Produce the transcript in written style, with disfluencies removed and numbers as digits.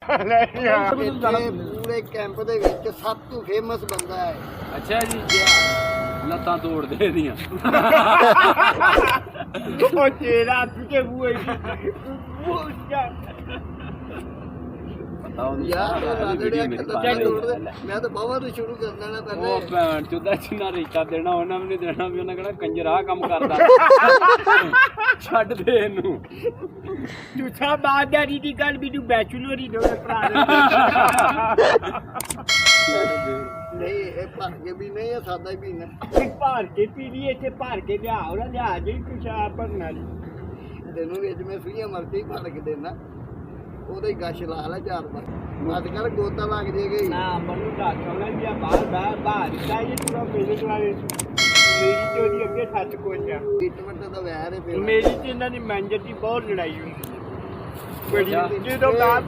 ਪੂਰੇ ਕੈਂਪ ਦੇ ਵਿੱਚ ਸਭ ਤੋਂ ਫੇਮਸ ਬੰਦਾ ਹੈ। ਅੱਛਾ ਜੀ, ਲੱਤਾਂ ਤੋੜਦੇ ਇਹਦੀਆਂ। ਉਹ ਤੇਰਾ ਤੁਕੇ ਬੂਏ ਯਾਰ ਮੈਂ ਤਾਂ ਬਾਵਾ ਤੋਂ ਸ਼ੁਰੂ ਕਰ ਦੇਣਾ ਪਹਿਲੇ। ਉਹ ਭੈਣ ਚੋਦਾ ਜਿੰਨਾ ਰੀਚਾ ਦੇਣਾ ਉਹਨਾਂ ਵੀ ਨਹੀਂ ਦੇਣਾ, ਵੀ ਉਹਨਾਂ ਕਹਿਣਾ ਕੰਜਰ ਆਹ ਕੰਮ ਕਰਦਾ। ਛੱਡ ਦੇ ਇਹਨੂੰ। ਤੂੰ ਸਾ ਬਾਦਾਰੀ ਦੀ ਗੱਲ ਵੀ ਤੂੰ ਬੈਚਲਰ ਹੀ ਦੋਵੇਂ ਭਰਾ ਨਹੀਂ ਇਹ ਭਰ ਕੇ ਵੀ ਨਹੀਂ, ਇਹ ਸਾਦਾ ਹੀ ਪੀਣਾ। ਭਾਰ ਕੇ ਪੀ ਲਈ ਇੱਥੇ ਭਾਰ ਕੇ ਲਿਆ ਉਹਨਾਂ ਲਿਆ ਜੀ ਪਿਸ਼ਾਬ ਭਰਨਾ ਜੀ। ਤੈਨੂੰ ਵਿੱਚ ਮੈਂ ਸੂਈਆਂ ਮਰਦੀ ਭਰ ਕੇ ਦੇਣਾ, ਉਹਦਾ ਹੀ ਗਸ਼ ਲਾ ਲੈ 4 ਵਾਰ। ਅੱਜ ਕੱਲ ਗੋਤਾ ਲੱਗ ਜੇਗਾ ਹੀ ਨਾ ਮੈਨੂੰ ਦੱਸਣਾ ਵੀ ਆ ਬਾਹਰ ਚਾਹੀਏ ਪੂਰਾ ਮੇਰੇ ਦੁਆਲੇ ਮੇਰੀ ਚੋਰੀ ਅੱਗੇ ਸੱਚ ਕੋਲ ਆ ਟ੍ਰੀਟਮੈਂਟ ਦਾ ਵੈਰ ਹੈ ਫਿਰ। ਮੇਰੀ ਤੇ ਇਹਨਾਂ ਦੀ ਮੈਨੇਜਰ ਦੀ ਬਹੁਤ ਲੜਾਈ ਹੁੰਦੀ ਹੈ ਬੜੀ। ਜਦੋਂ ਬਾਹਰ